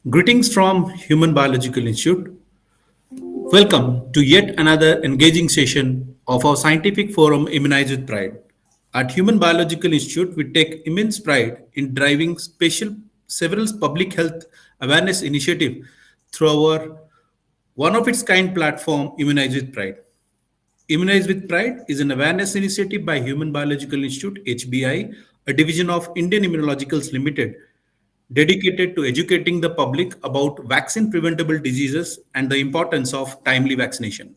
Greetings from Human Biological Institute. Welcome to yet another engaging session of our scientific forum Immunize with Pride. At Human Biological Institute, we take immense pride in driving several public health awareness initiative through our one of its kind platform Immunize with Pride. Immunize with Pride is an awareness initiative by Human Biological Institute (HBI), a division of Indian Immunologicals Limited, dedicated to educating the public about vaccine preventable diseases and the importance of timely vaccination.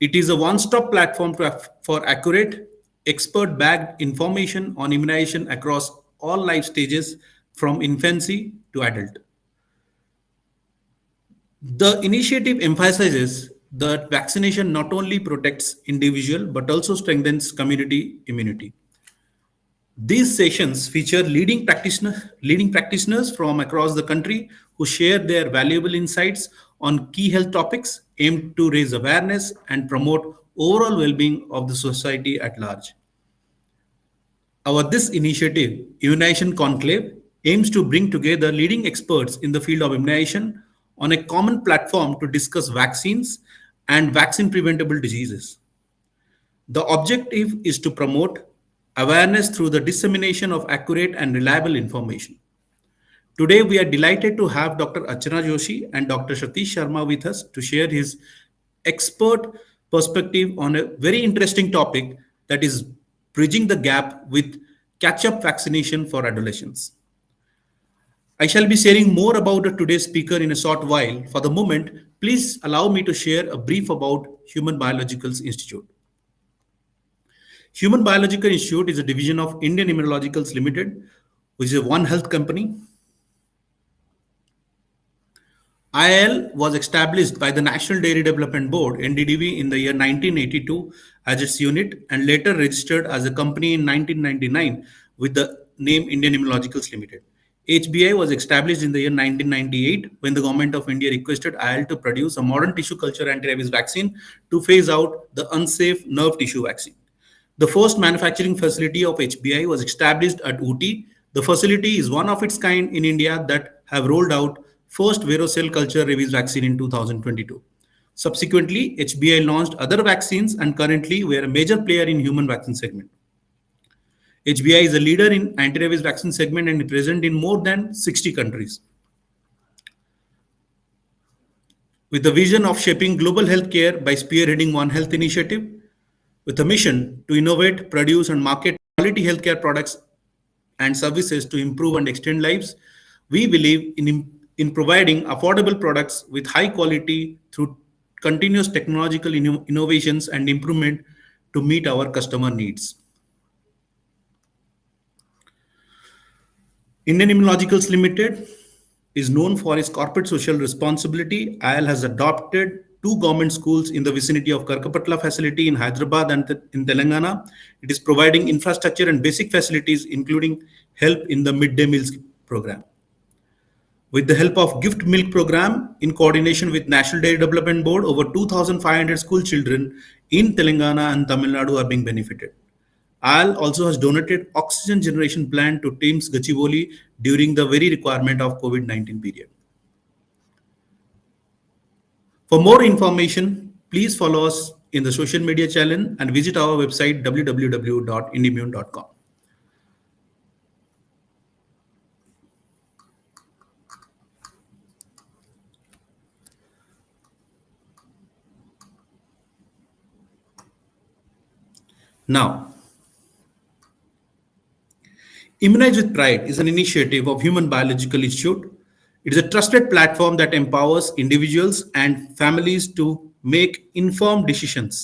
It is a one stop platform for accurate, expert backed information on immunization across all life stages from infancy to adult. The initiative emphasizes that vaccination not only protects individual but also strengthens community immunity. These sessions feature leading practitioners from across the country who share their valuable insights on key health topics aimed to raise awareness and promote overall well-being of the society at large. Our this initiative, Immunization Conclave, aims to bring together leading experts in the field of immunization on a common platform to discuss vaccines and vaccine preventable diseases. The objective is to promote awareness through the dissemination of accurate and reliable information. Today, we are delighted to have Dr. Archana Joshi and Dr. Satish Sharma with us to share his expert perspective on a very interesting topic that is bridging the gap with catch-up vaccination for adolescents. I shall be sharing more about today's speaker in a short while. For the moment, please allow me to share a brief about Human Biologicals Institute. Human Biological Institute is a division of Indian Immunologicals Limited, which is a One Health company. IIL was established by the National Dairy Development Board (NDDB) in the year 1982 as its unit and later registered as a company in 1999 with the name Indian Immunologicals Limited. HBI was established in the year 1998 when the Government of India requested IIL to produce a modern tissue culture anti-rabies vaccine to phase out the unsafe nerve tissue vaccine. The first manufacturing facility of HBI was established at Ooty. The facility is one of its kind in India that have rolled out first varicose culture rabies vaccine in 2022. Subsequently, HBI launched other vaccines and currently we are a major player in human vaccine segment. HBI is a leader in anti-rabies vaccine segment and present in more than 60 countries. With the vision of shaping global healthcare by spearheading One Health initiative, with a mission to innovate, produce, and market quality healthcare products and services to improve and extend lives, we believe in providing affordable products with high quality through continuous technological innovations and improvement to meet our customer needs. Indian Immunologicals Limited is known for its corporate social responsibility. IIL has adopted 2 government schools in the vicinity of Karkapatla facility in Hyderabad and in Telangana. It is providing infrastructure and basic facilities, including help in the midday meals program. With the help of Gift Milk program, in coordination with National Dairy Development Board, over 2,500 school children in Telangana and Tamil Nadu are being benefited. IIL also has donated oxygen generation plant to teams Gachibowli during the very requirement of COVID-19 period. For more information, please follow us in the social media channel and visit our website www.indimmune.com. Now, Immunize with Pride is an initiative of Human Biological Institute. It is a trusted platform that empowers individuals and families to make informed decisions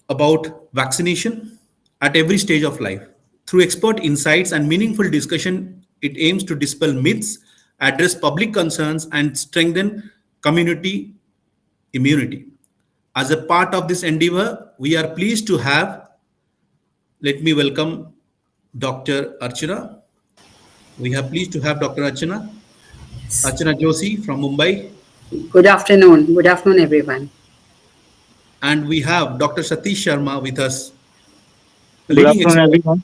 about vaccination at every stage of life. Through expert insights and meaningful discussion, it aims to dispel myths, address public concerns, and strengthen community immunity. As a part of this endeavor, we are pleased to have, let me welcome Dr. Archana. We are pleased to have Dr. Archana Joshi from Mumbai. Good afternoon. Good afternoon, everyone. And we have Dr. Satish Sharma with us. Good afternoon, everyone.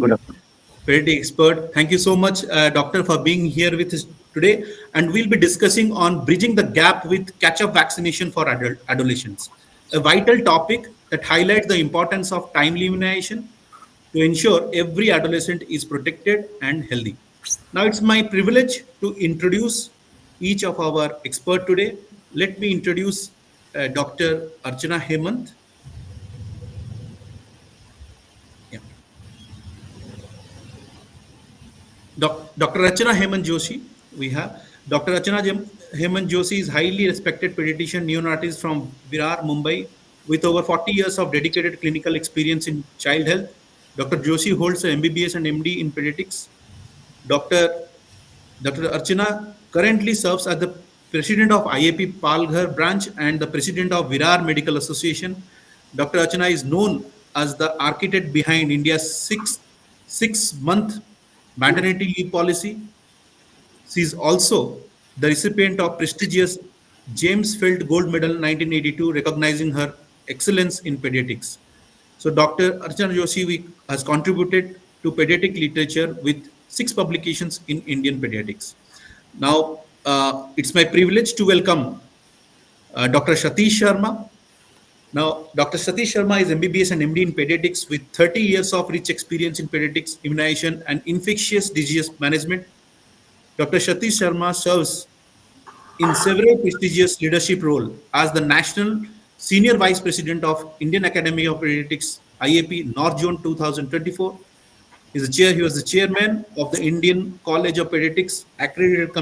Good afternoon. pediatric expert. Thank you so much, doctor, for being here with us today. And we'll be discussing on bridging the gap with catch-up vaccination for adolescents, a vital topic that highlights the importance of timely immunization to ensure every adolescent is protected and healthy. Now, it's my privilege to introduce each of our expert today. Let me introduce Dr. Archana Hemant. Yeah. Dr. Archana Hemant Joshi, we have. Dr. Hemant Joshi is highly respected pediatrician neonatologist from Virar, Mumbai, with over 40 years of dedicated clinical experience in child health. Dr. Joshi holds an MBBS and MD in pediatrics. Dr. Dr. Archana currently serves as the president of IAP Palghar branch and the president of Virar Medical Association. Dr. Archana is known as the architect behind India's six-month maternity leave policy. She is also the recipient of prestigious James Felt Gold Medal 1982, recognizing her excellence in pediatrics. So Dr. Archana Joshi has contributed to pediatric literature with 6 publications in Indian pediatrics. Now, it's my privilege to welcome Dr. Satish Sharma. Now, Dr. Satish Sharma is MBBS and MD in pediatrics with 30 years of rich experience in pediatrics, immunization, and infectious disease management. Dr. Satish Sharma serves in several prestigious leadership roles as the National Senior Vice President of Indian Academy of Pediatrics, IAP North Zone 2024. He was the chairman of the Indian College of Pediatrics Accredited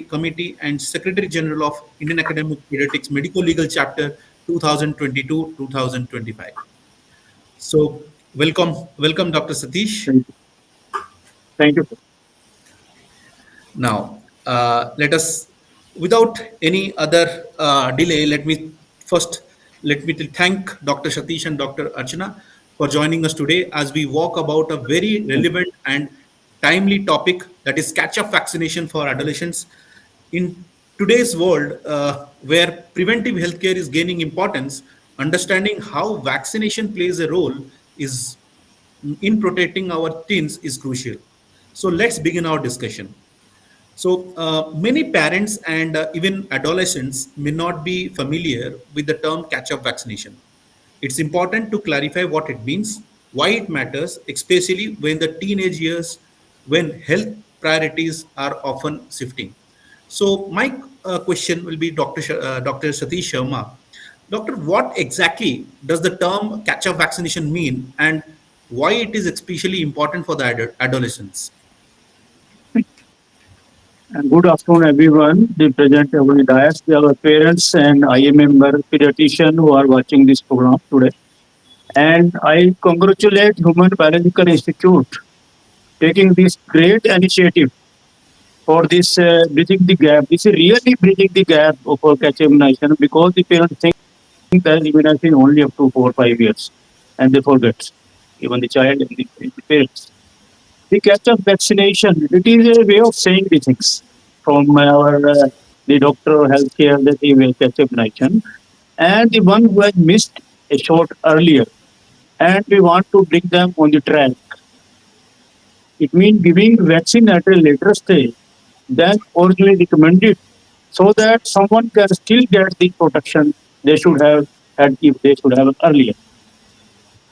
Committee and Secretary General of Indian Academy of Pediatrics Medical Legal Chapter 2022-2025. So welcome, Dr. Satish. Thank you. Thank you. Now, let us, without any other delay, let me thank Dr. Satish and Dr. Archana for joining us today as we walk about a very relevant and timely topic, that is catch-up vaccination for adolescents. In today's world, where preventive healthcare is gaining importance, understanding how vaccination plays a role is in protecting our teens is crucial. So let's begin our discussion. So many parents and even adolescents may not be familiar with the term catch-up vaccination. It's important to clarify what it means, why it matters, especially when the teenage years, when health priorities are often shifting. So my question will be Dr. Satish Sharma. Doctor, what exactly does the term catch-up vaccination mean, and why it is especially important for the adolescents? And good afternoon, everyone. The present over the dais, our parents and IM member pediatrician who are watching this program today. And I congratulate Human Biological Institute taking this great initiative for this bridging the gap. This is really bridging the gap for catch immunization, because the parents think that immunization only up to 4 or 5 years, and they forget, even the child and the parents. The catch-up vaccination, it is a way of saying the things from our the doctor or healthcare, that he will catch-up vaccination, and the one who has missed a shot earlier, and we want to bring them on the track. It means giving vaccine at a later stage than originally recommended, so that someone can still get the protection they should have had if they should have earlier.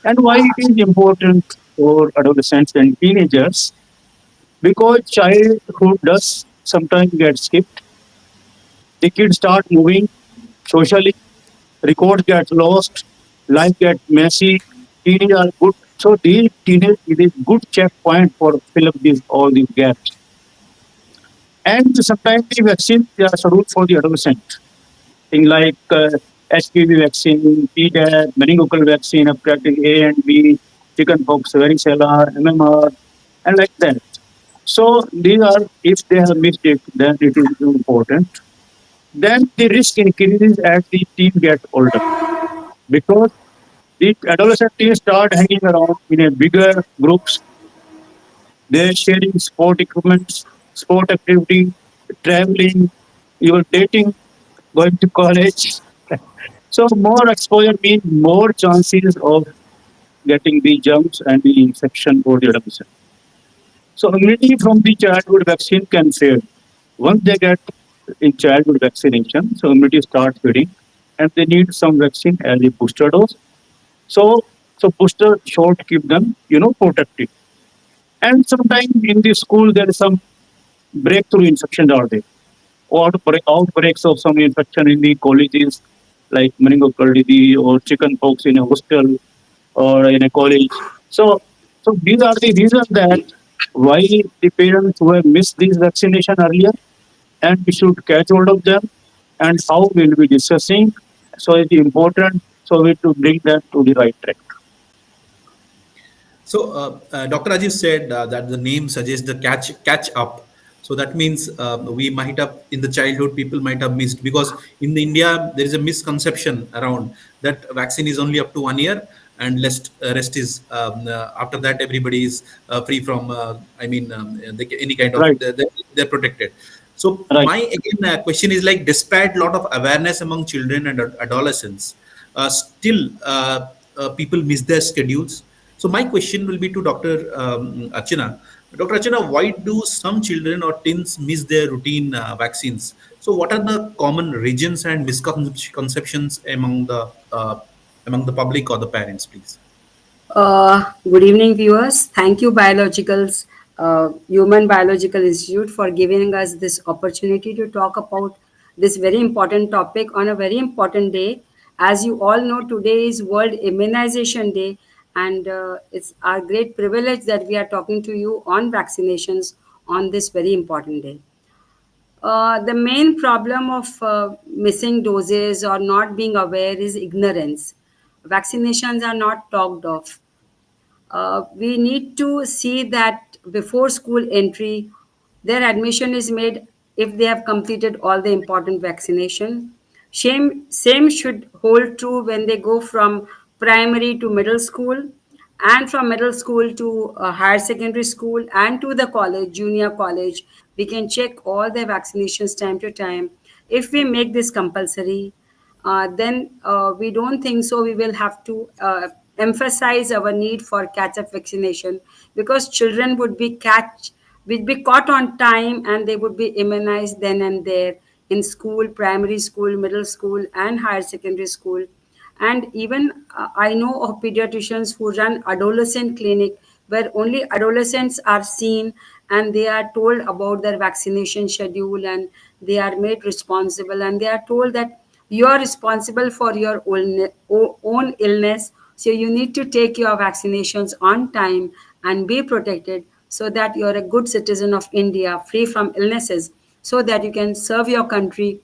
And why it is important for adolescents and teenagers? Because childhood does sometimes get skipped. The kids start moving socially, records get lost, life gets messy, teenage are good. So these teenage is a good checkpoint for fill up all these gaps. And sometimes the vaccines they are scheduled for the adolescent. Things like HPV vaccine, PDAP, meningococcal vaccine, hepatitis A and B, chickenpox, varicella, MMR, and like that. So these are, if they have missed it, then it is important. Then the risk increases as the teen gets older, because the adolescent teens start hanging around in a bigger groups. They're sharing sport equipment, sport activity, traveling, even dating, going to college. So more exposure means more chances of getting the germs and the infection for the adolescent. So immunity from the childhood vaccine can fail. Once they get in childhood vaccination, so immunity starts fading, and they need some vaccine as a booster dose. So, so booster shot keep them, protected. And sometimes in the school there is some breakthrough infections are there, or outbreaks of some infection in the colleges, like meningococcal disease or chickenpox in a hostel or in a college. So these are the reasons that why the parents who have missed this vaccination earlier, and we should catch hold of them, and how we'll be discussing. So it's important. So we to bring them to the right track. So, Dr. Rajiv said that the name suggests the catch up. So that means we might have in the childhood people might have missed, because in India there is a misconception around that vaccine is only up to 1 year, and rest is after that everybody is free from any kind of Right, they're protected. So right. my again question is like, despite lot of awareness among children and adolescents, still people miss their schedules. So my question will be to Dr. Archana. Dr. Archana, why do some children or teens miss their routine vaccines? So what are the common regions and misconceptions among the public or the parents, please? Good evening, viewers. Thank you, Human Biological Institute, for giving us this opportunity to talk about this very important topic on a very important day. As you all know, today is World Immunization Day, and it's our great privilege that we are talking to you on vaccinations on this very important day. The main problem of missing doses or not being aware is ignorance. Vaccinations are not talked of. We need to see that before school entry, their admission is made if they have completed all the important vaccination. Same should hold true when they go from primary to middle school, and from middle school to higher secondary school, and to the college, junior college. We can check all the vaccinations time to time. If we make this compulsory, then we don't think so. We will have to emphasize our need for catch-up vaccination, because children would be caught on time, and they would be immunized then and there in school, primary school, middle school, and higher secondary school. And even I know of pediatricians who run adolescent clinic, where only adolescents are seen, and they are told about their vaccination schedule, and they are made responsible, and they are told that you are responsible for your own illness, so you need to take your vaccinations on time and be protected, so that you are a good citizen of India, free from illnesses, so that you can serve your country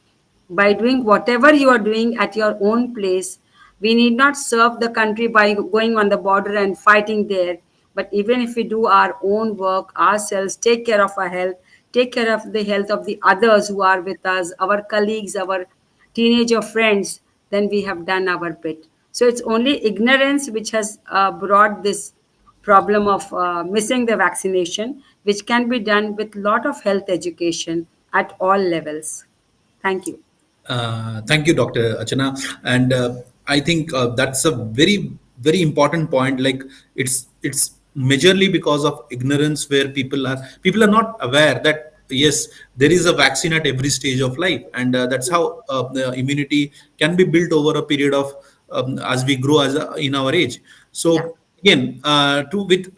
by doing whatever you are doing at your own place. We need not serve the country by going on the border and fighting there. But even if we do our own work ourselves, take care of our health, take care of the health of the others who are with us, our colleagues, our teenager friends, then we have done our bit. So it's only ignorance which has brought this problem of missing the vaccination, which can be done with lot of health education at all levels. Thank you. Thank you, Dr. Achana. And I think that's a very important point. Like, it's majorly because of ignorance, where people are not aware that yes, there is a vaccine at every stage of life, and that's how the immunity can be built over a period of as we grow in our age. Yeah. So again, to with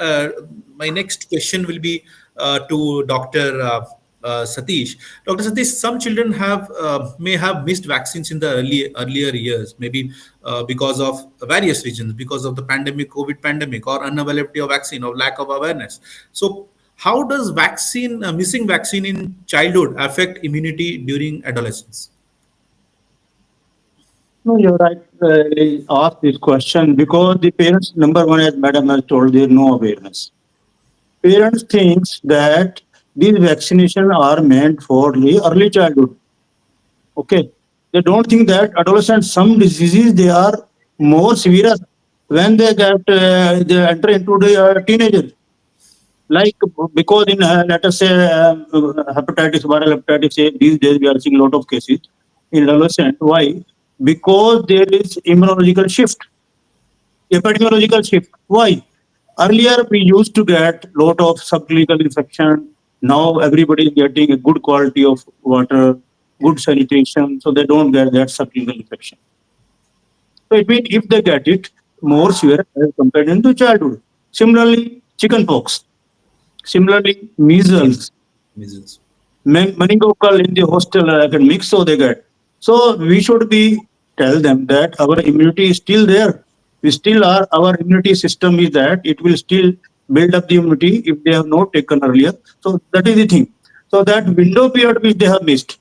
my next question will be to Dr. Satish. Dr. Satish, some children may have missed vaccines in the earlier years, maybe because of various reasons, because of the pandemic, COVID pandemic, or unavailability of vaccine, or lack of awareness. So, how does missing vaccine in childhood affect immunity during adolescence? No, you're right. I asked this question because the parents, number one, as Madam has told, there is no awareness. Parents thinks that these vaccinations are meant for the early childhood. Okay, they don't think that adolescents, some diseases, they are more severe when they enter into the teenager. Like, because in let us say hepatitis, viral hepatitis A, these days we are seeing a lot of cases in adolescent. Why? Because there is immunological shift, epidemiological shift. Why? Earlier, we used to get lot of subclinical infection. Now everybody is getting a good quality of water, good sanitation, so they don't get that subclinical infection. So it means if they get it, more severe as compared to childhood. Similarly, chickenpox. Similarly, measles, Measles. meningococcal in the hostel academic, so they get. So we should be tell them that our immunity is still there. We still are. Our immunity system is that it will still build up the immunity if they have not taken earlier. So that is the thing. So that window period which they have missed,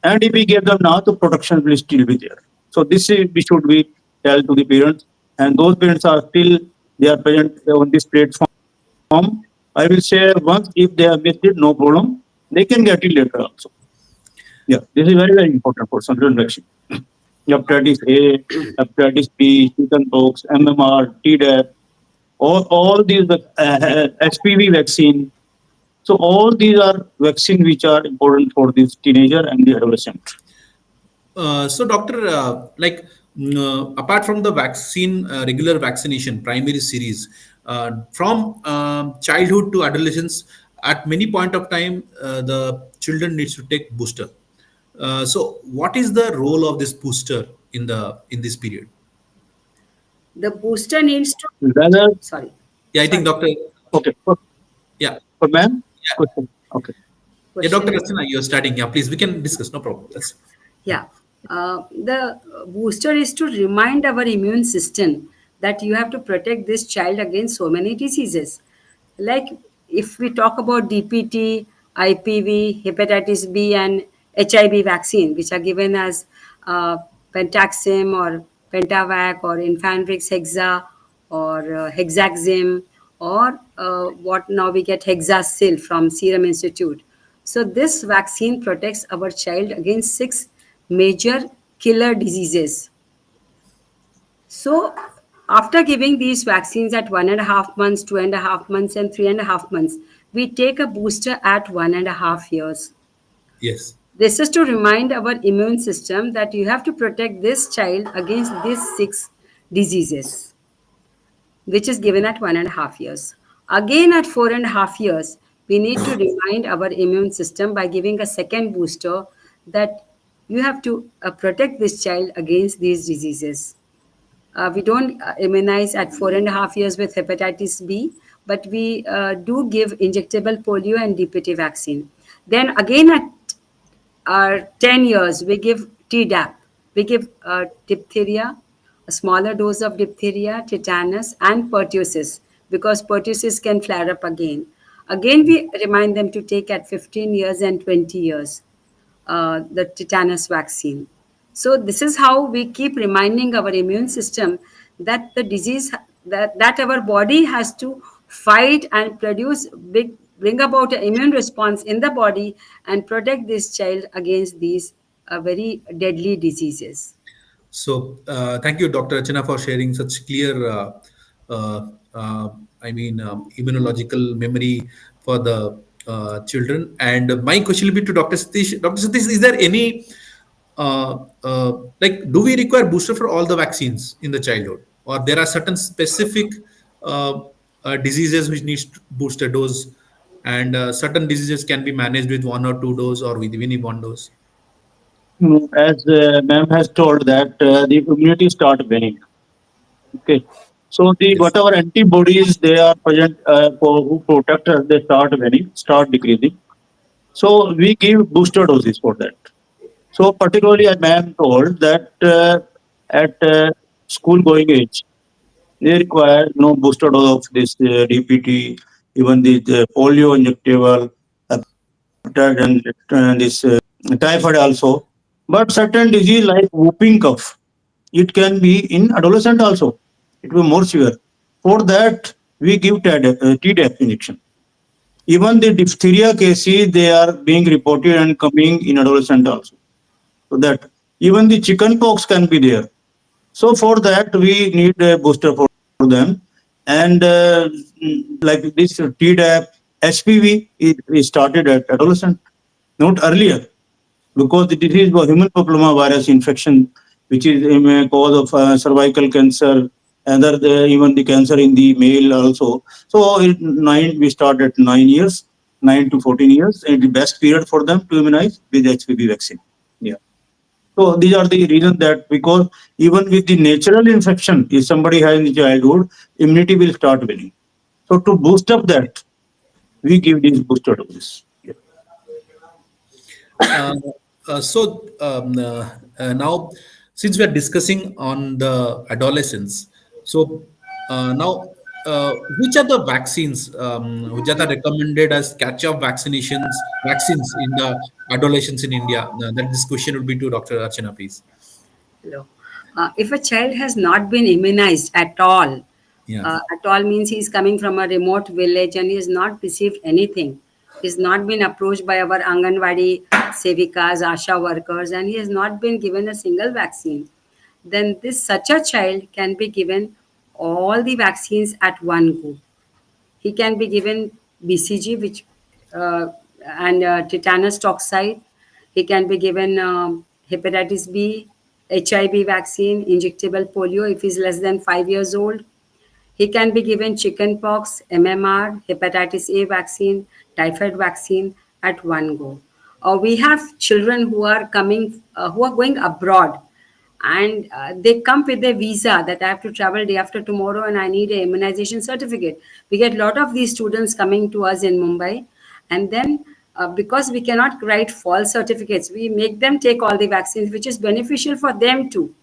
and if we give them now, the protection will still be there. So this is we should be tell to the parents, and those parents are still they are present on this platform. I will say once if they have missed it, no problem. They can get it later also. Yeah, this is very, very important for central vaccine. Hepatitis A, hepatitis B, chickenpox, MMR, Tdap, all these HPV vaccine. So all these are vaccine which are important for this teenager and the adolescent. So, doctor, apart from the vaccine, regular vaccination, primary series, from childhood to adolescence, at many point of time, the children needs to take booster. So, what is the role of this booster in this period? The booster needs to, Whether sorry, Yeah, I think sorry, doctor. okay Yeah, for ma'am yeah, question. Okay. yeah, Doctor question. Rachana, you're starting. Yeah, please, we can discuss. No problem. That's Yeah, the booster is to remind our immune system that you have to protect this child against so many diseases. Like if we talk about DPT, IPV, hepatitis B, and HIV vaccine, which are given as uh, Pentaxim or Pentavac or Infanrix Hexa or Hexaxim or what now we get Hexacil from Serum Institute. So this vaccine protects our child against 6 major killer diseases. So after giving these vaccines at 1.5 months, 2.5 months, and 3.5 months, we take a booster at 1.5 years. yes. This is to remind our immune system that you have to protect this child against these 6 diseases, which is given at 1.5 years. Again, at 4.5 years, we need to remind our immune system by giving a second booster that you have to protect this child against these diseases. We don't immunize at 4.5 years with hepatitis B, but we do give injectable polio and DPT vaccine. Then again at 10 years, we give Tdap. We give diphtheria, a smaller dose of diphtheria, tetanus, and pertussis because pertussis can flare up again. Again, we remind them to take at 15 years and 20 years the tetanus vaccine. So this is how we keep reminding our immune system that the disease that our body has to fight and bring about an immune response in the body and protect this child against these very deadly diseases. So, thank you, Dr. Rachana, for sharing such clear, uh, uh, immunological memory for the children. And my question will be to Dr. Satish. Dr. Satish, is there any, do we require booster for all the vaccines in the childhood, or there are certain specific diseases which needs booster dose, and certain diseases can be managed with 1 or 2 dose or with even 1 dose? As ma'am has told that the immunity start waning. Okay. So the Yes. whatever antibodies they are present for who protect us, they start waning, start decreasing. So we give booster doses for that. So particularly, I am told that at school going age, they require no booster dose of this DPT, even the polio injectable, hepatitis and this typhoid also. But certain disease like whooping cough, it can be in adolescent also. It will be more severe. For that, we give Tdap injection. Even the diphtheria cases, they are being reported and coming in adolescent also. So that even the chicken pox can be there. So for that, we need a booster for them. And like this Tdap, HPV is started at adolescent, not earlier, because the disease was human papilloma virus infection, which is a cause of cervical cancer and even the cancer in the male also. So we start at 9 years, 9 to 14 years, and the best period for them to immunize with HPV vaccine. Yeah. So these are the reasons that because even with the natural infection, if somebody has in childhood, immunity will start winning. So to boost up that, we give these booster doses. Yeah. Uh, now, since we are discussing on the adolescents, so now which are the vaccines which are recommended as catch-up vaccines in the adolescents in India? That this question would be to Dr. Archana, please. Hello. If a child has not been immunized Yeah. at all means he is coming from a remote village and he has not received anything. He's not been approached by our Anganwadi Sevikas, Asha workers, and he has not been given a single vaccine. Then this such a child can be given all the vaccines at one go. He can be given BCG, which uh, and tetanus toxide. He can be given hepatitis B, HIV vaccine, injectable polio if he's less than 5 years old. He can be given chickenpox, MMR, hepatitis A vaccine, typhoid vaccine at one go. We have children who are coming, who are going abroad, and they come with a visa that I have to travel day after tomorrow and I need a immunization certificate. We get a lot of these students coming to us in Mumbai, and then because we cannot write false certificates, we make them take all the vaccines, which is beneficial for them too.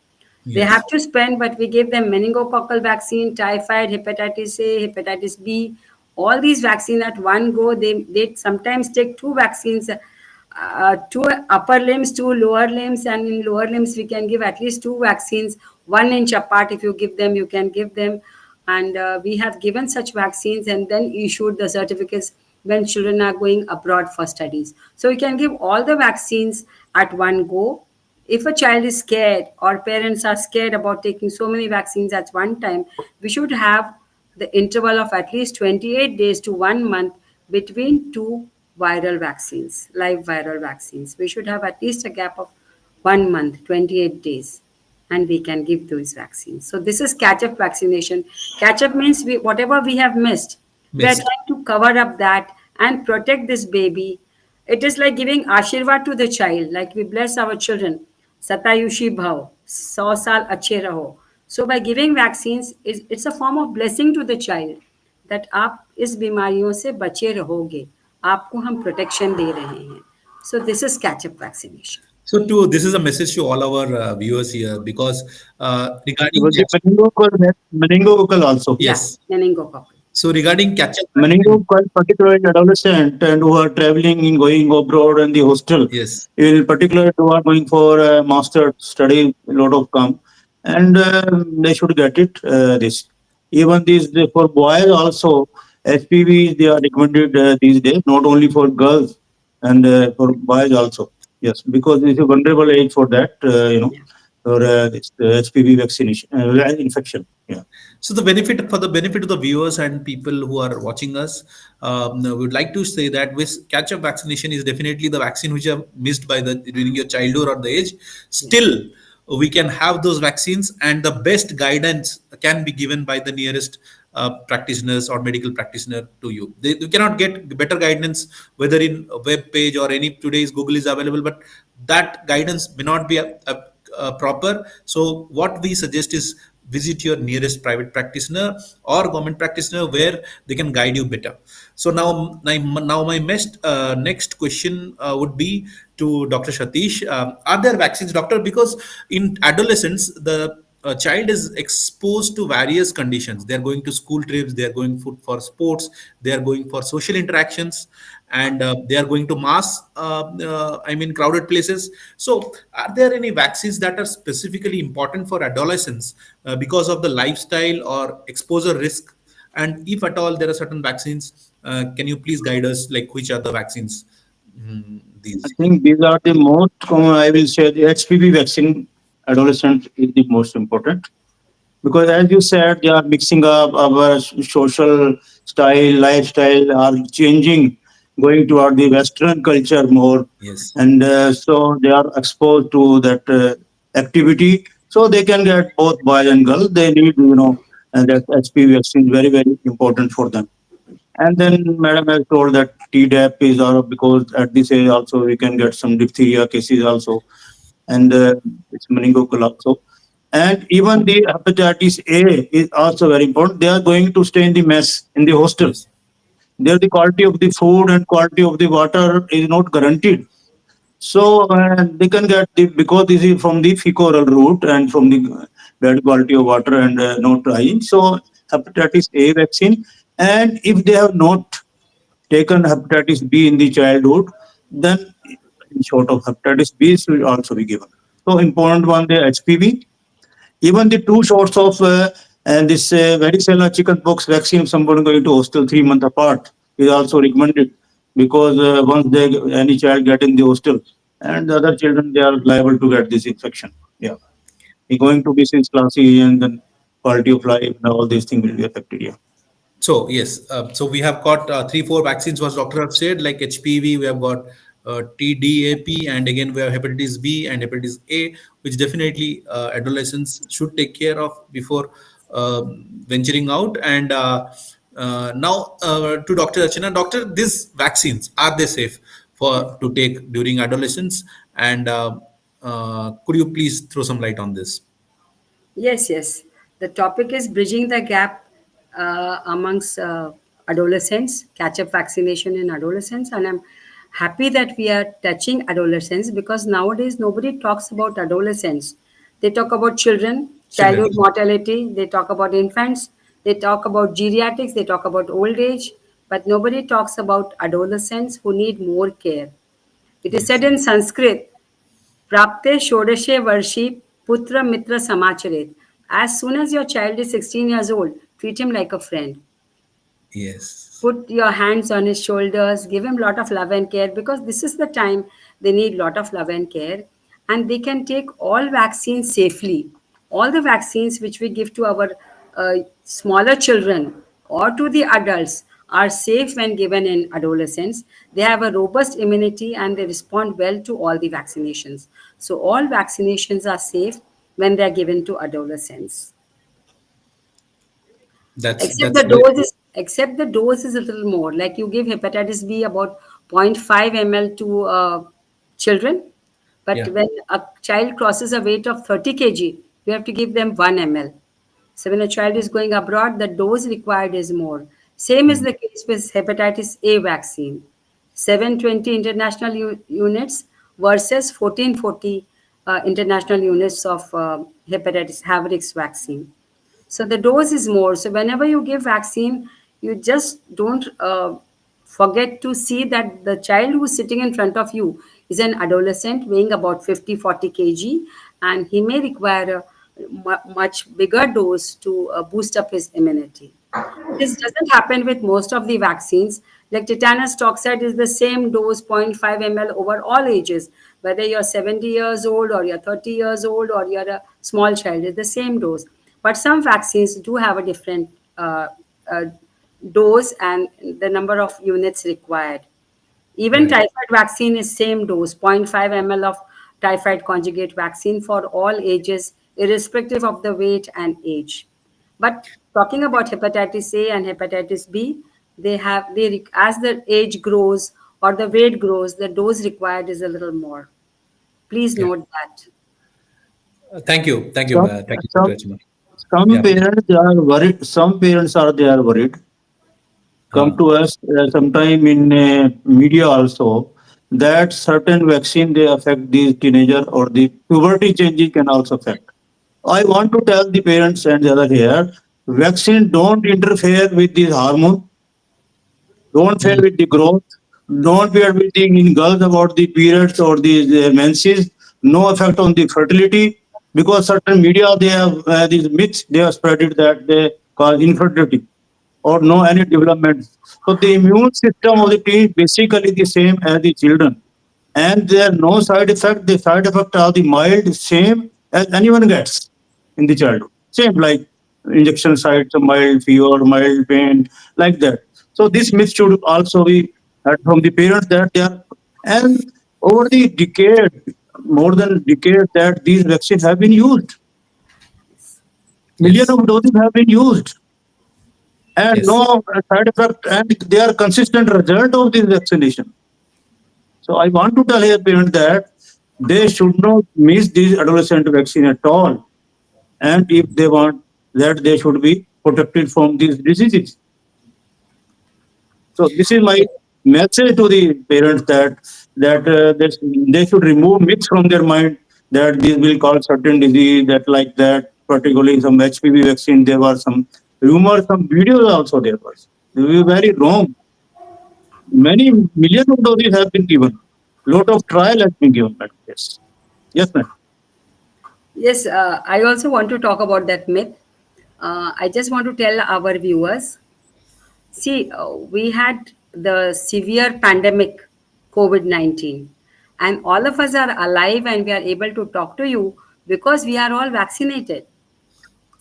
They Yes. have to spend, but we give them meningococcal vaccine, typhoid, hepatitis A, hepatitis B, all these vaccines at one go. They sometimes take two vaccines, two upper limbs, two lower limbs, and in lower limbs we can give at least two vaccines, 1 inch apart. If you give them, you can give them, and we have given such vaccines and then issued the certificates when children are going abroad for studies. So you can give all the vaccines at one go. If a child is scared or parents are scared about taking so many vaccines at one time, we should have the interval of at least 28 days to 1 month between two viral vaccines, live viral vaccines. We should have at least a gap of 1 month, 28 days, and we can give those vaccines. So this is catch-up vaccination. Catch-up means whatever we have missed, we are Missed. trying to cover up that and protect this baby. It is like giving Ashirvad to the child, like we bless our children. Satayushi bhav, 100 saal अच्छे रहो. So by giving vaccines, it's a form of blessing to the child that आप इस बीमारियों से बचे रहोगे. आपको हम protection दे रहे हैं. So this is catch-up vaccination. So, to this is a message to all our viewers here because regarding Because the meningococcal also. Yeah, yes. meningococcal. So regarding catch-up vaccine, Meningococcal, particularly in adolescent and who are traveling in going abroad and the hostel, yes. in particular who are going for a master study, a lot of come, and they should get it. This even these for boys also HPV they are recommended these days, not only for girls and for boys also. Yes, because it's a vulnerable age for that. Yeah. For this HPV vaccination infection. Yeah. So the benefit for the benefit of the viewers and people who are watching us, we would like to say that with catch-up vaccination is definitely the vaccine which you have missed by the during your childhood or the age. Yeah. Still, we can have those vaccines, and the best guidance can be given by the nearest practitioners or medical practitioner to you. You cannot get better guidance whether in a web page or any today's Google is available, but that guidance may not be proper. So what we suggest is visit your nearest private practitioner or government practitioner where they can guide you better. So now my next question would be to Dr. Satish. Are there vaccines, doctor? Because in adolescence, the child is exposed to various conditions. They are going to school trips, they are going for sports, they are going for social interactions, and they are going to crowded places. So are there any vaccines that are specifically important for adolescents because of the lifestyle or exposure risk? And if at all there are certain vaccines, can you please guide us, like which are the vaccines? I These. think these are the most common. I will say the HPV vaccine adolescent is the most important because, as you said, they are mixing up our social style, lifestyle are changing, going toward the Western culture more, Yes. and so they are exposed to that activity. So they can get both boys and girls. They need and that HPV vaccine is very, very important for them. And then Madam has told that Tdap is all because at this age also we can get some diphtheria cases also, and it's meningococcal also. And even the hepatitis A is also very important. They are going to stay in the mess in the hostel. Yes. There, the quality of the food and quality of the water is not guaranteed. So they can get the because this is from the fecal route and from the bad quality of water and not drying. So hepatitis A vaccine, and if they have not taken hepatitis B in the childhood, then in short of hepatitis B should also be given. So important one the HPV, even the two shots of and this varicella chickenpox vaccine, if someone going to hostel 3 months apart, is also recommended because once they any child get in the hostel and the other children they are liable to get this infection. Yeah, he going to be since classy and then quality of life and all these things will be affected. Yeah. So yes, so we have got three, four vaccines. What doctor have said, like HPV, we have got TDAP, and again we have hepatitis B and hepatitis A, which definitely adolescents should take care of before venturing out. And now to Dr. Archana, doctor, these vaccines, are they safe for to take during adolescence? And could you please throw some light on this? Yes, yes. The topic is bridging the gap amongst adolescents, catch up vaccination in adolescents. And I'm happy that we are touching adolescents because nowadays nobody talks about adolescents. They talk about children, Children. childhood mortality, they talk about infants, they talk about geriatrics, they talk about old age, but nobody talks about adolescents who need more care. It is Yes. said in Sanskrit, Prapte Shodashe Varshi Putra Mitra Samacharet. As soon as your child is 16 years old, treat him like a friend. Yes. Put your hands on his shoulders, give him a lot of love and care because this is the time they need lot of love and care, and they can take all vaccines safely. All the vaccines which we give to our smaller children or to the adults are safe when given in adolescents. They have a robust immunity and they respond well to all the vaccinations. So all vaccinations are safe when they are given to adolescents. Except That's the very dose is except the dose is a little more. Like you give hepatitis B about zero point 0.5 ml to children, but yeah. when a child crosses a weight of 30 kg, you have to give them 1 ml. So when a child is going abroad, the dose required is more. Same is Hmm. the case with hepatitis A vaccine. 720 international units versus 1440 international units of hepatitis Havrix vaccine. So the dose is more. So whenever you give vaccine, you just don't forget to see that the child who's sitting in front of you is an adolescent weighing about 50-40 kg, and he may require a much bigger dose to boost up his immunity. This doesn't happen with most of the vaccines. Like tetanus toxoid is the same dose, zero point 0.5 ml over all ages, whether you're 70 years old or you're 30 years old or you're a small child, it's the same dose. But some vaccines do have a different uh, dose and the number of units required. Even Right. typhoid vaccine is same dose, zero point 0.5 ml of typhoid conjugate vaccine for all ages, irrespective of the weight and age. But talking about hepatitis A and hepatitis B, as the age grows or the weight grows, the dose required is a little more. Please Yeah. note that. Thank you, Some Dr. some Rachna. some Yeah, please. parents they are worried. Some parents are they are worried come Uh, to us sometime in media also that certain vaccine they affect these teenager or the puberty changes can also affect. I want to tell the parents and the other here, vaccine don't interfere with these hormone, don't mm, interfere with the growth, don't interfere with the in girls about the periods or the menses, no effect on the fertility because certain media they have these myths they have spread it that they cause infertility or no any development. So the immune system of the teen is basically the same as the children. And there are no side effect. The side effect are the mild, same as anyone gets in the childhood. Same like injection sites, mild fever, mild pain, like that. So this myth should also be heard from the parents that they are and over the decade, more than decade that these vaccines have been used. Million Yes. of doses have been used and Yes. no side effect, and they are consistent result of this vaccination. So I want to tell here parents that they should not miss this adolescent vaccine at all. And if they want that, they should be protected from these diseases. So this is my message to the parents that they should remove myths from their mind that this will cause certain disease that like that. Particularly some HPV vaccine, there were some rumors, some videos also there was. They were very wrong. Many millions of doses have been given. Lot of trial has been given. Madam. Yes, yes, ma'am. Yes, I also want to talk about that myth. I just want to tell our viewers. See, we had the severe pandemic, COVID 19, and all of us are alive and we are able to talk to you because we are all vaccinated.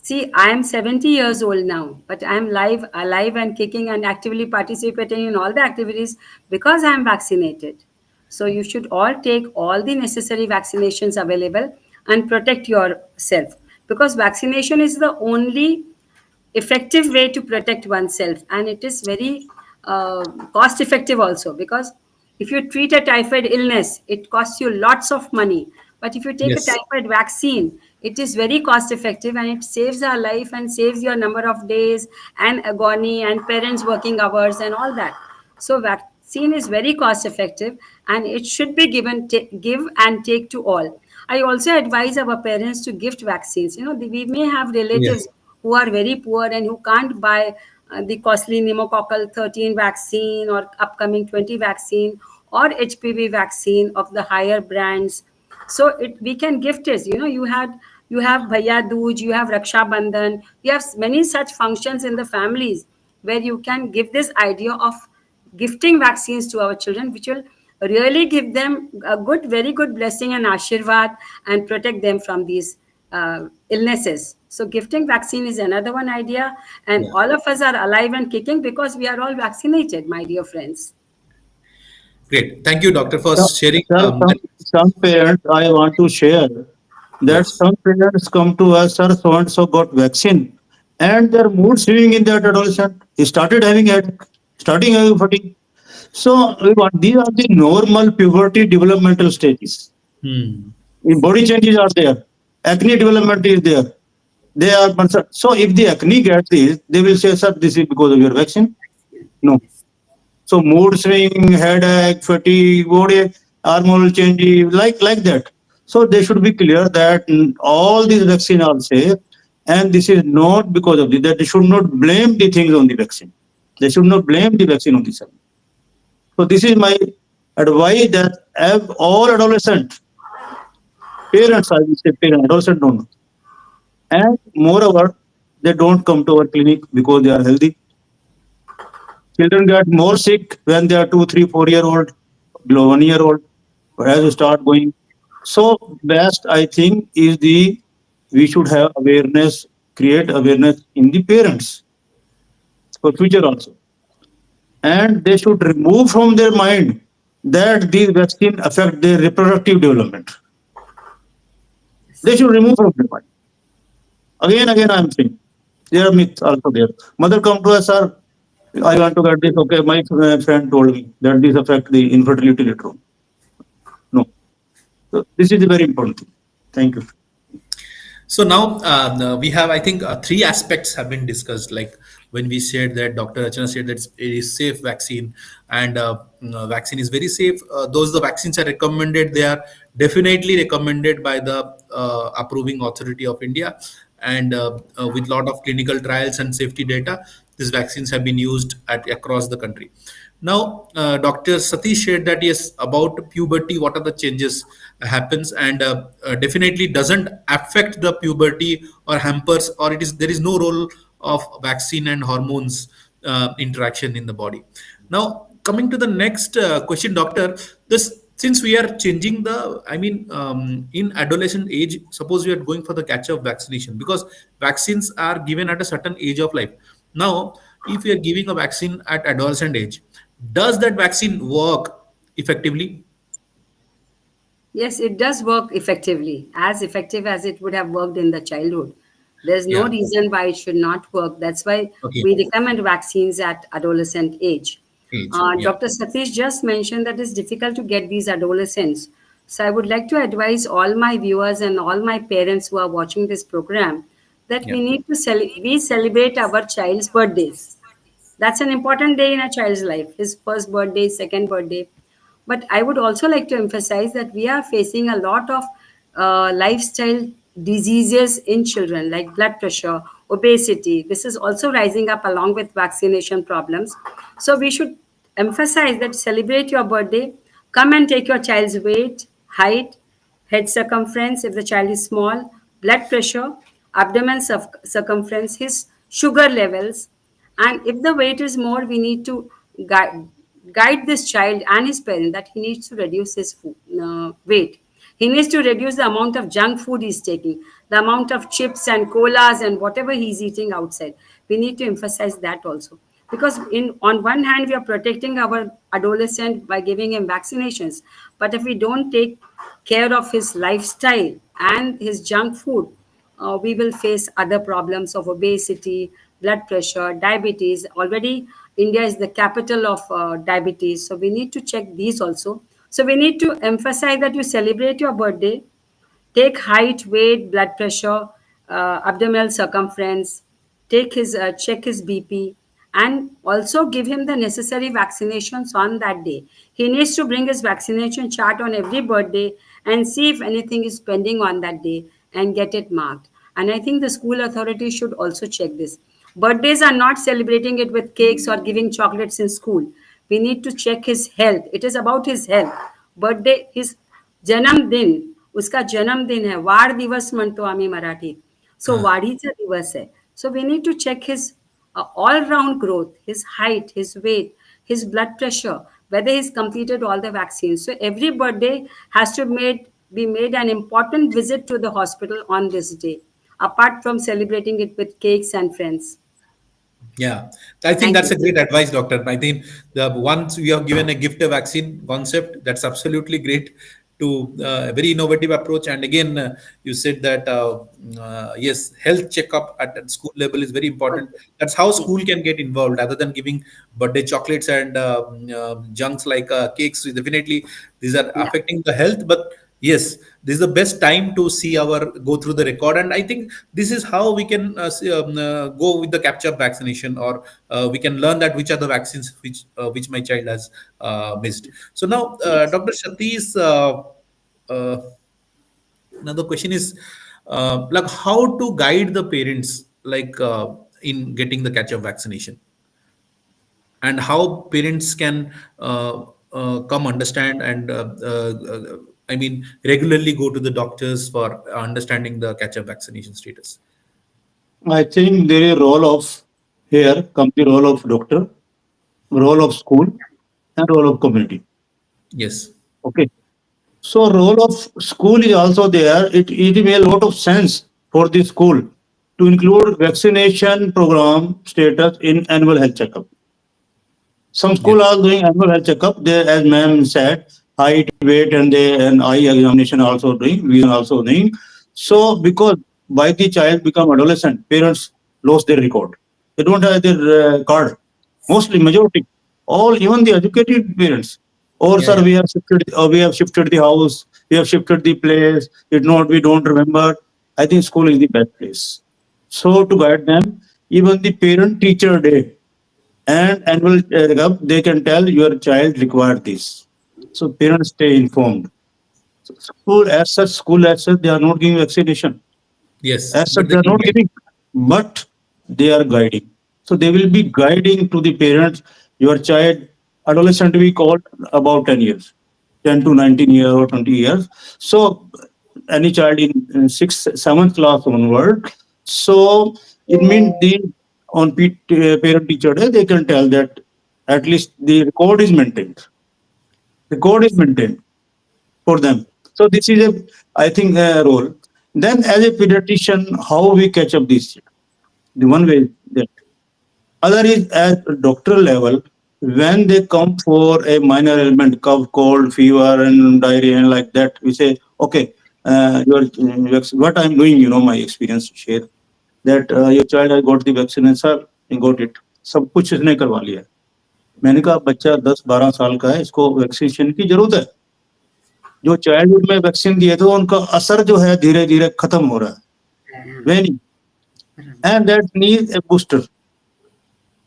See, I am 70 years old now, but I am alive and kicking and actively participating in all the activities because I am vaccinated. So you should all take all the necessary vaccinations available and protect yourself because vaccination is the only effective way to protect oneself, and it is very cost effective also, because if you treat a typhoid illness it costs you lots of money, but if you take a Yes. typhoid vaccine it is very cost effective and it saves our life and saves your number of days and agony and parents working hours and all that. So vaccine is very cost effective and it should be give and take to all. I also advise our parents to gift vaccines. We may have relatives Yes. who are very poor and who can't buy the costly pneumococcal 13 vaccine or upcoming 20 vaccine or HPV vaccine of the higher brands. So we can gift it. You have Bhaiya Dooj, you have Raksha Bandhan, you have many such functions in the families where you can give this idea of gifting vaccines to our children, which will really give them a very good blessing and ashirwad and protect them from these illnesses. So gifting vaccine is another one idea, and Yeah. all of us are alive and kicking because we are all vaccinated, my dear friends. Great. Thank you, doctor, for So, sharing sir, that. some parents I want to share that Yes. some parents come to us, sir, so and so got vaccine, and their mood swing in that adolescent. He started having headache, starting having fatigue. So these are the normal puberty developmental stages. Hmm. In body changes are there, acne development is there. They are concerned. So if the acne gets this, they will say, sir, this is because of your vaccine. No. So mood swing, headache, fatigue, body hormonal changes, like that. So they should be clear that all these vaccines are safe, and this is not because of this. That they should not blame the things on the vaccine. They should not blame the vaccine on the sun. So this is my advice that all adolescent parents, I will say parents, adolescent don't know. And moreover, they don't come to our clinic because they are healthy. Children get more sick when they are 2, 3, 4 year old, below 1 year old, as you start going. So best I think is the we should have awareness, create awareness in the parents for future also, and they should remove from their mind that these vaccine affect their reproductive development. They should remove from their mind. Again, I am saying there are myths also there. Mother come to us, sir. I want to get this. Okay, my friend told me that this affect the infertility later on. No. So this is a very important thing. Thank you. So now we have, I think, three aspects have been discussed. Like when we said that Dr. Archana said that it is safe vaccine, and vaccine is very safe. Those the vaccines are recommended. They are definitely recommended by the approving authority of India, and with lot of clinical trials and safety data, these vaccines have been used across the country. Now, Dr. Satish shared that yes, about puberty, what are the changes happens, and definitely doesn't affect the puberty or hampers, or it is there is no role of vaccine and hormones interaction in the body. Now, coming to the next question, doctor, this since we are changing the, I mean, in adolescent age, suppose we are going for the catch-up vaccination because vaccines are given at a certain age of life. Now, if we are giving a vaccine at adolescent age, does that vaccine work effectively? Yes, it does work effectively, as effective as it would have worked in the childhood. There's no Yeah. reason why it should not work. That's why Okay. we recommend vaccines at adolescent age. Age. Yeah. Dr. Satish just mentioned that it's difficult to get these adolescents. So I would like to advise all my viewers and all my parents who are watching this program that Yeah. we need to we celebrate our child's birthdays. That's an important day in a child's life, his first birthday, second birthday. But I would also like to emphasize that we are facing a lot of lifestyle diseases in children, like blood pressure, obesity. This is also rising up along with vaccination problems. So we should emphasize that celebrate your birthday, come and take your child's weight, height, head circumference if the child is small, blood pressure, abdomen circumference, his sugar levels, and if the weight is more, we need to guide this child and his parent that he needs to reduce his weight. He needs to reduce the amount of junk food he's taking, the amount of chips and colas and whatever he's eating outside. We need to emphasize that also. Because in on one hand, we are protecting our adolescent by giving him vaccinations. But if we don't take care of his lifestyle and his junk food, we will face other problems of obesity, blood pressure, diabetes. Already, India is the capital of diabetes. So we need to check these also. So we need to emphasize that you celebrate your birthday, take height, weight, blood pressure, abdominal circumference, take his check his BP, and also give him the necessary vaccinations on that day. He needs to bring his vaccination chart on every birthday and see if anything is pending on that day and get it marked. And I think the school authorities should also check this. Birthdays are not celebrating it with cakes or giving chocolates in school. We need to check his health. It is about his health. Birthday, his जन्मदिन, उसका जन्मदिन है, वाढ दिवस म्हणतो आम्ही मराठीत. सो Uh, वाढीचा दिवस आहे. So we need to check his all round growth, his height, his weight, his blood pressure, whether he's completed all the vaccines. So every birthday has to be made an important visit to the hospital on this day, apart from celebrating it with cakes and friends. Yeah, I think Thank that's you. a great advice, doctor. I think the once we have given a gift a vaccine concept, that's absolutely great to a very innovative approach. And again, you said that yes, health checkup at school level is very important. That's how Yes. school can get involved, rather than giving birthday chocolates and junks like cakes. Definitely, these are Yeah. affecting the health, but yes, this is the best time to see our go through the record, and I think this is how we can go with the capture vaccination, or we can learn that which are the vaccines which my child has missed. So now, Yes. Dr. Satish, uh, another question is like how to guide the parents like in getting the catch up vaccination, and how parents can come understand and I mean regularly go to the doctors for understanding the catch-up vaccination status. I think there is a role of here comes the role of doctor, role of school, and role of community. Yes. Okay. So role of school is also there. It makes a lot of sense for the school to include vaccination program status in annual health checkup. Some Yes. school are doing annual health checkup. They, as ma'am said, height, weight, and eye examination also doing. We are also doing. So because by the child become adolescent, parents lost their record. They don't have their card. Mostly majority, all even the educated parents. Or Yeah, sir, yeah. we have shifted the house, we have shifted the place. It not we don't remember. I think school is the best place. So to guide them, even the parent teacher day and annual checkup, they can tell your child required this. So parents stay informed. So school as such, they are not giving vaccination. Yes, As such, but they they are can not get. giving, but they are guiding. So they will be guiding to the parents. Your child, adolescent, we call about 10 years, 10 to 19 years or 20 years. So any child in sixth, seventh class onward. So it means the on parent teacher day, they can tell that at least the record is maintained. Record is maintained for them. So this is a, I think, a role. Then as a pediatrician, how we catch up this? The one way is that. Other is at doctoral level, when they come for a minor ailment, cough, cold, fever, and diarrhea, and like that, we say, okay, what I'm doing, my experience to share. that your child has got the vaccine, sir, he got it. सब कुछ इसने करवा लिया है। मैंने कहा बच्चा 10-12 साल का है, इसको वैक्सीनेशन की जरूरत है। जो चाइल्डहुड में वैक्सीन दिए थे उनका असर जो है धीरे धीरे खत्म हो रहा है, weaning, and that need a booster,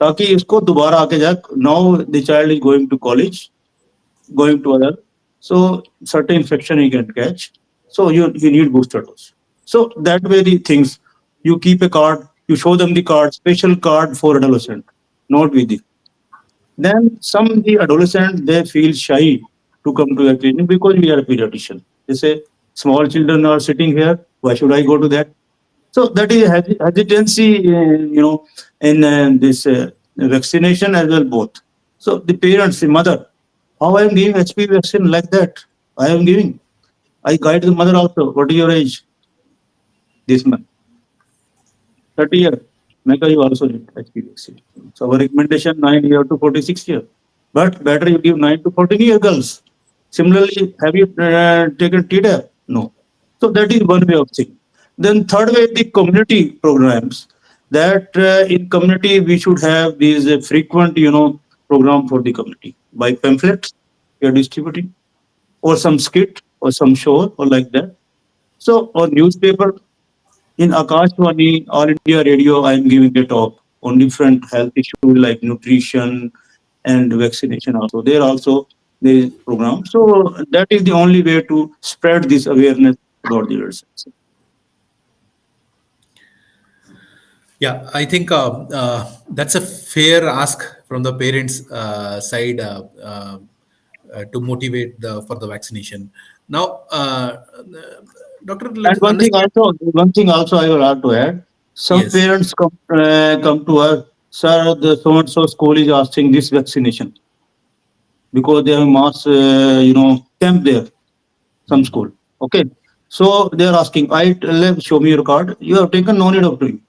ताकि इसको दोबारा आके जाए। Now the child is going to college, going to other, so certain infection he can catch, so you need booster dose. So that way the things, you keep a card, you show them the card, special card for adolescent, not with it. Then some the adolescent, they feel shy to come to a clinic because we are a pediatrician. They say small children are sitting here, why should I go to that? So that is hesitancy, in this vaccination as well, both. So the parents, the mother, how I am giving HPV vaccine like that? I am giving. I guide the mother also. What is your age? This month. 30 years. Mega, you also need HPV vaccine. So our recommendation 9 year to 46 year. But better you give 9 to 14-year girls. Similarly, have you taken TDAP? No. So that is one way of thinking. Then third way, the community programs. That in community we should have these frequent, program for the community by pamphlets we are distributing, or some skit or some show or like that. So or newspaper, in Akashvani, All India Radio, I am giving a talk on different health issues like nutrition and vaccination. Also, there is program. So that is the only way to spread this awareness about the adolescents. Yeah, I think that's a fair ask from the parents' side to motivate for the vaccination. Now, Doctor, And let's understand. one thing also I will have to add. Some Yes. parents come to us, sir, the so and so school is asking this vaccination because they have mass, camp there, some school. Okay. So they are asking, show me your card. You have taken, no need of doing.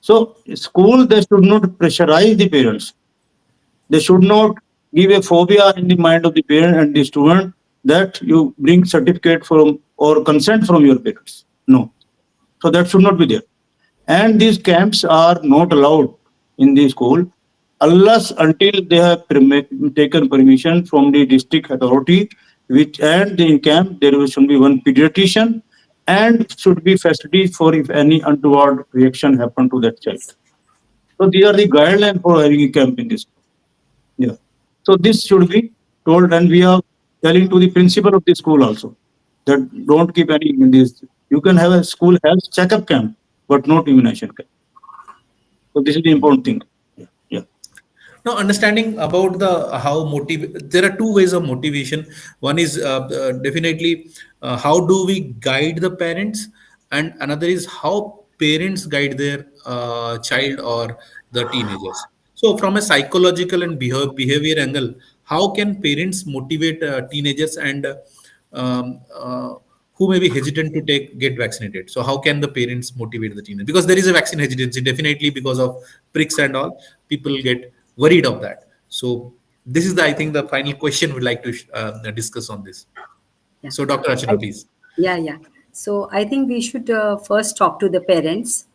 So school, they should not pressurize the parents. They should not give a phobia in the mind of the parent and the student that you bring certificate from or consent from your parents. No. So that should not be there. And these camps are not allowed in the school unless until they have taken permission from the district authority, which, and in camp there should be one pediatrician and should be facilities for if any untoward reaction happen to that child. So these are the guidelines for having a camp in this. Yeah. So this should be told, and we are telling to the principal of the school also that don't keep any in this. You can have a school health checkup camp, but not immunization camp. So this is the important thing. Yeah. Yeah. Now, understanding about the how motive, there are two ways of motivation. One is definitely how do we guide the parents, and another is how parents guide their child or the teenagers. So, from a psychological and behavior angle, how can parents motivate teenagers and who may be hesitant to get vaccinated? So, how can the parents motivate the teenagers? Because there is a vaccine hesitancy, definitely because of pricks and all, people get worried of that. So this is the, I think, the final question we'd like to discuss on this. Yeah. So Dr. Archana, please. Yeah, yeah. So I think we should first talk to the parents,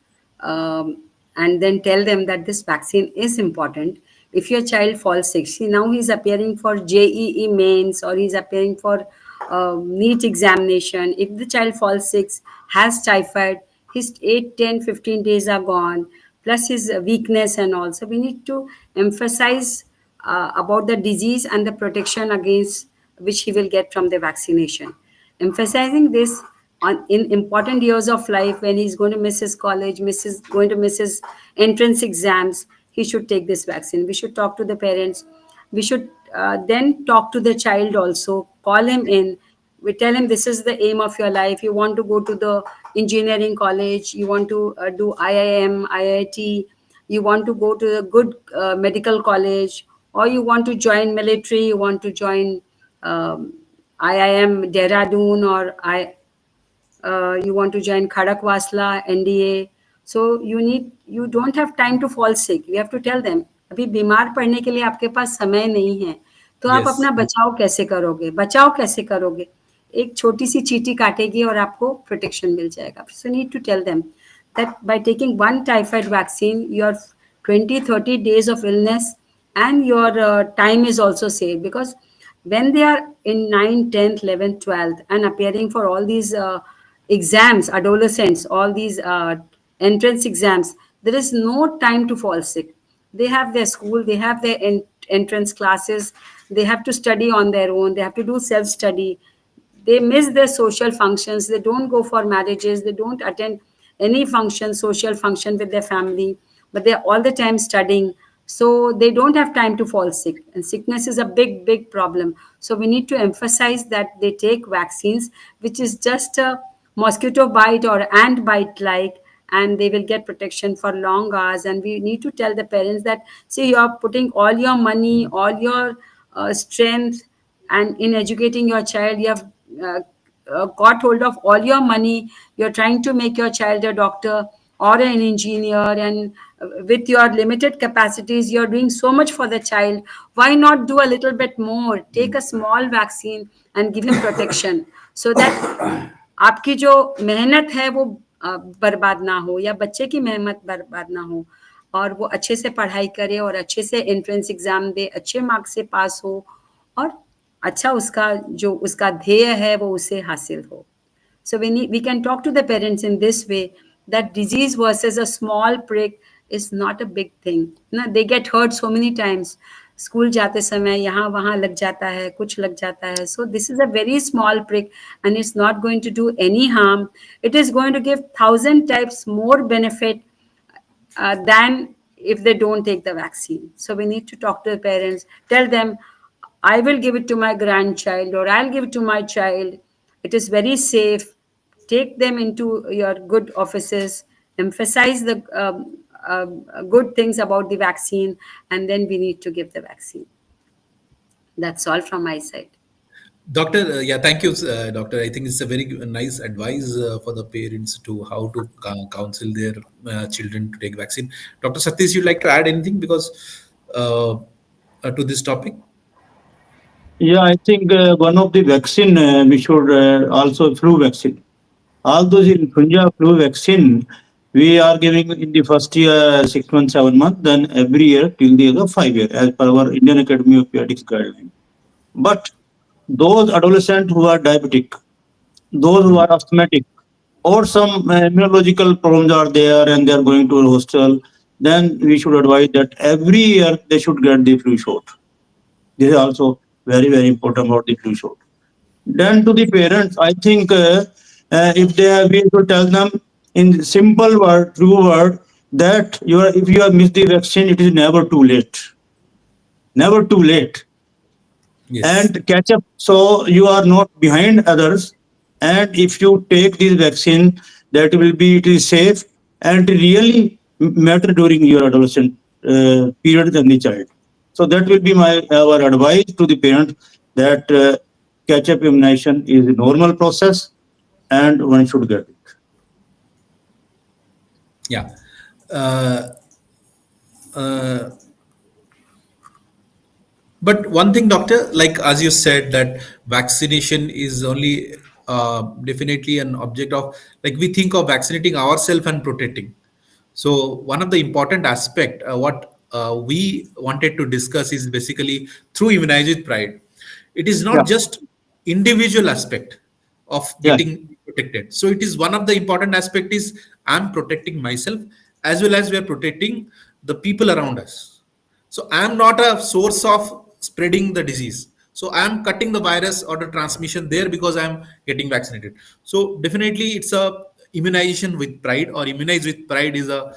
and then tell them that this vaccine is important. If your child falls sick, see, now he's appearing for JEE mains, or he's appearing for NEET examination. If the child falls sick, has typhoid, his 8, 10, 15 days are gone, plus his weakness and all. So we need to emphasize about the disease and the protection against which he will get from the vaccination. Emphasizing this on in important years of life, when he's going to miss his college, going to miss his entrance exams, he should take this vaccine. We should talk to the parents. We should then talk to the child also, call him in. We tell him this is the aim of your life. You want to go to the engineering college, you want to do IIM, IIT, you want to go to a good medical college, or you want to join military, you want to join IIM Dehradun, or you want to join Khadakwasla, NDA. So you don't have time to fall sick. We have to tell them, अभी बीमार पड़ने के लिए आपके पास समय नहीं है, तो आप Yes. अपना बचाव कैसे करोगे, बचाव कैसे करोगे? एक छोटी सी चीटी काटेगी और आपको प्रोटेक्शन मिल जाएगा. So need to tell them. that by taking one typhoid vaccine, your 20, 30 days of illness and your time is also saved, because when they are in 9th, 10th, 11th, 12th and appearing for all these exams, adolescents, all these entrance exams, there is no time to fall sick. They have their school, they have their entrance classes, they have to study on their own, they have to do self study, they miss their social functions, they don't go for marriages, they don't attend any function, social function with their family, but they're all the time studying, so they don't have time to fall sick, and sickness is a big problem. So we need to emphasize that they take vaccines, which is just a mosquito bite or ant bite like, and they will get protection for long hours. And we need to tell the parents that, see, you're putting all your money, all your strength, and in educating your child, you have uh, got hold of all your money, you're trying to make your child a doctor or an engineer, and with your limited capacities you're doing so much for the child. Why not do a little bit more, take a small vaccine and give him protection, so that आपकी जो मेहनत है वो बर्बाद ना हो, या बच्चे की मेहनत बर्बाद ना हो, और वो अच्छे से पढ़ाई करे और अच्छे से एंट्रेंस एग्जाम दे, अच्छे मार्क्स से पास हो, और अच्छा उसका जो उसका ध्येय है वो उसे हासिल हो. So we can talk to the parents in this way, that disease versus a small prick is not a big thing. ना, they get hurt so many times. School जाते समय यहाँ वहाँ लग जाता है, कुछ लग जाता है. So this is a very small prick and it's not going to do any harm. It is going to give 1,000 times more benefit than if they don't take the vaccine. So we need to talk to the parents, tell them, I will give it to my grandchild or I'll give it to my child. It is very safe. Take them into your good offices, emphasize the good things about the vaccine, and then we need to give the vaccine. That's all from my side. Doctor, yeah, thank you, Doctor. I think it's a very nice advice for the parents to how to counsel their children to take vaccine. Dr. Satish, you'd like to add anything because to this topic? Yeah, I think one of the vaccine we should also flu vaccine. All those influenza flu vaccine we are giving in the first year 6 months, 7 months, then every year till the age of 5 years, as per our Indian Academy of Pediatrics guideline. But those adolescents who are diabetic, those who are asthmatic, or some immunological problems are there and they are going to a hostel, then we should advise that every year they should get the flu shot. This is also very important about the flu shot. Then to the parents, I think if they are, we should tell them in simple word, true word, that if you have missed the vaccine, it is never too late. Never too late. Yes. And catch up, so you are not behind others. And if you take this vaccine, that will be, it is safe and really matter during your adolescent period than the child. So that will be our advice to the parent, that catch up immunization is a normal process and one should get it. Yeah. Uh, uh, But one thing, doctor, like as you said, that vaccination is only definitely an object of, like we think of vaccinating ourselves and protecting. So one of the important aspect what we wanted to discuss is basically through Immunize with Pride. It is Yeah, not just individual aspect of yeah, getting protected. So it is one of the important aspect is I'm protecting myself as well as we are protecting the people around us. So I am not a source of spreading the disease. So I am cutting the virus or the transmission there because I am getting vaccinated. So definitely it's a immunization with pride, or immunize with pride is a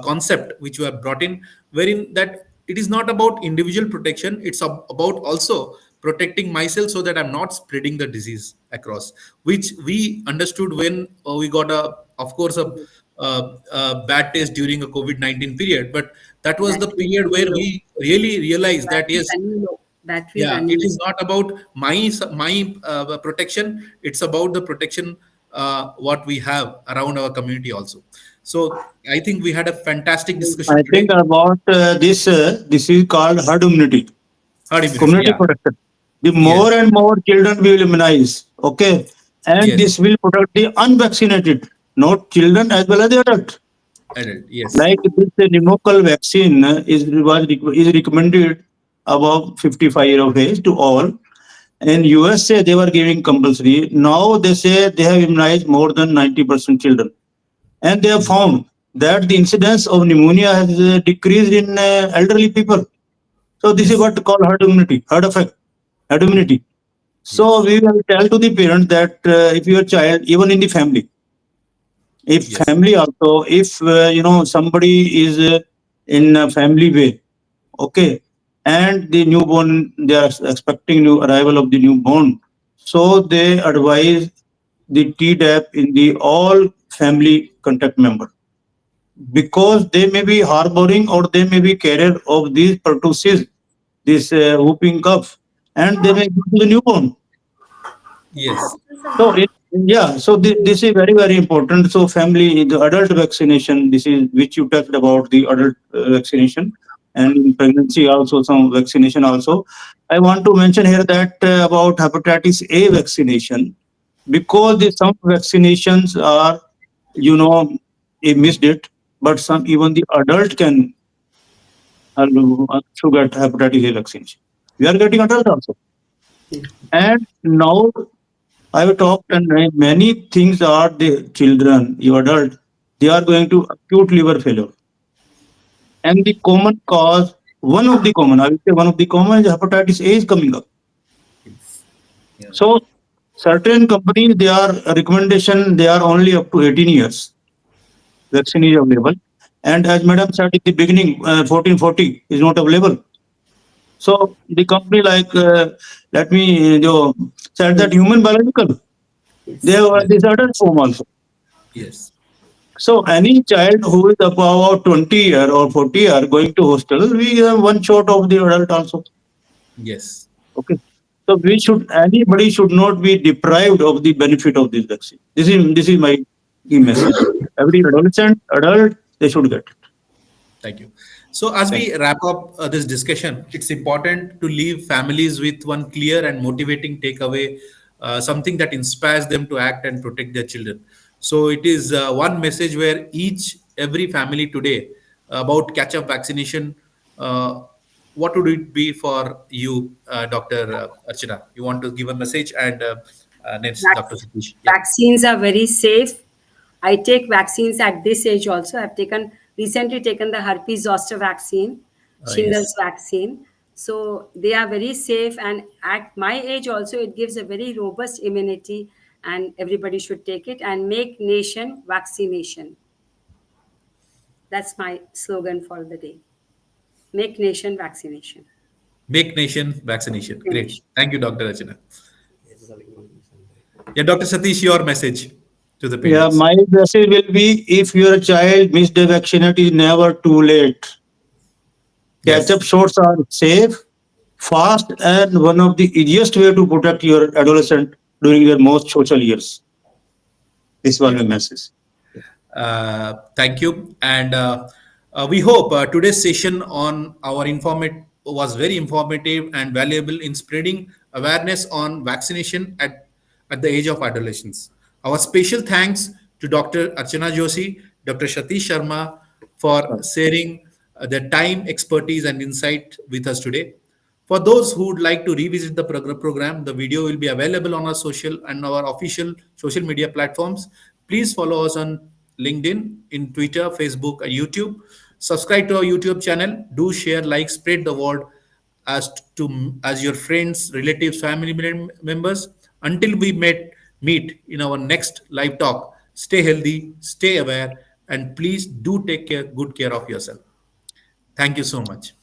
concept which you have brought in, wherein that it is not about individual protection. It's about also protecting myself so that I'm not spreading the disease across, which we understood when we got of course, a bad taste during a COVID-19 period. But that was the Battery is period where running low. we really realized that Battery yes, running low. Battery yeah, it running is low. not about my protection. It's about the protection what we have around our community also. So I think we had a fantastic discussion I today. think about this is called herd immunity, Herd immunity, community yeah, protection. The yes, more and more children we will immunize, okay, and yes, this will protect the unvaccinated. not children as well as the adult. Adult. Yes. Like this pneumococcal vaccine is recommended above 55 year of age to all. In USA, they were giving compulsory. Now they say they have immunized more than 90% children. And they have found that the incidence of pneumonia has decreased in elderly people. So this is Yes. what called herd immunity, herd effect, herd immunity. So Yes. we will tell to the parent that if your child, even in the family, if Yes. family also, if somebody is in a family way, okay, and the newborn, they are expecting new arrival of the newborn, so they advise the Tdap in the all family contact member, because they may be harboring or they may be carrier of these pertussis, this whooping cough, and they may give to the newborn. Yes. So yeah, so this is very very important. So family, the adult vaccination, this is which you talked about the adult vaccination, and in pregnancy also some vaccination also. I want to mention here that about hepatitis A vaccination, because the, some vaccinations are, you know, a missed it, but some even the adult can to get hepatitis A vaccination. We are getting adult also, and now I've talked and many things are the children, your adult, they are going to acute liver failure. And the common cause, one of the common, I will say one of the common is hepatitis A is coming up. Yes. Yeah. So certain companies, they are recommendation, they are only up to 18 years. Vaccine is available. And as Madam said in the beginning, 1440 is not available. So the company like, let me said that Yes. human biological, they Yes. have Yes. this adult form also. Yes. So any child who is about 20 year or 40 year going to hostel, we have one shot of the adult also. Yes. Okay. So we should, anybody should not be deprived of the benefit of this vaccine. This is my key message. Every adolescent, adult, they should get it. Thank you. So, as Thank we wrap up this discussion, it's important to leave families with one clear and motivating takeaway, something that inspires them to act and protect their children. So, it is one message where every family today about catch up vaccination. What would it be for you, Dr. Archana? You want to give a message, and next, Dr. Satish. Yeah. Vaccines are very safe. I take vaccines at this age also. I've taken recently taken the herpes zoster vaccine, shingles Yes. vaccine. So they are very safe, and at my age also, it gives a very robust immunity, and everybody should take it and make nation vaccination. That's my slogan for the day. Make nation vaccination. Make nation vaccination. Great. Finish. Thank you, Dr. Archana. Yeah, Dr. Satish, your message to the you. Yeah, parents. my message will be if your child missed a vaccination, it is never too late. Catch-up Yes, shots are safe, fast, and one of the easiest way to protect your adolescent during their most social years. This was yes. my message. Thank you. And we hope today's session on our informate was very informative and valuable in spreading awareness on vaccination at the age of adolescence. Our special thanks to Dr. Archana Joshi, Dr. Satish Sharma for sharing their time, expertise, and insight with us today. For those who would like to revisit the program, the video will be available on our social and our official social media platforms. Please follow us on LinkedIn, in Twitter, Facebook, and YouTube. Subscribe to our YouTube channel. Do share, like, spread the word as your friends, relatives, family members. Until we meet in our next live talk. Stay healthy, stay aware, and please do take good care of yourself. Thank you so much.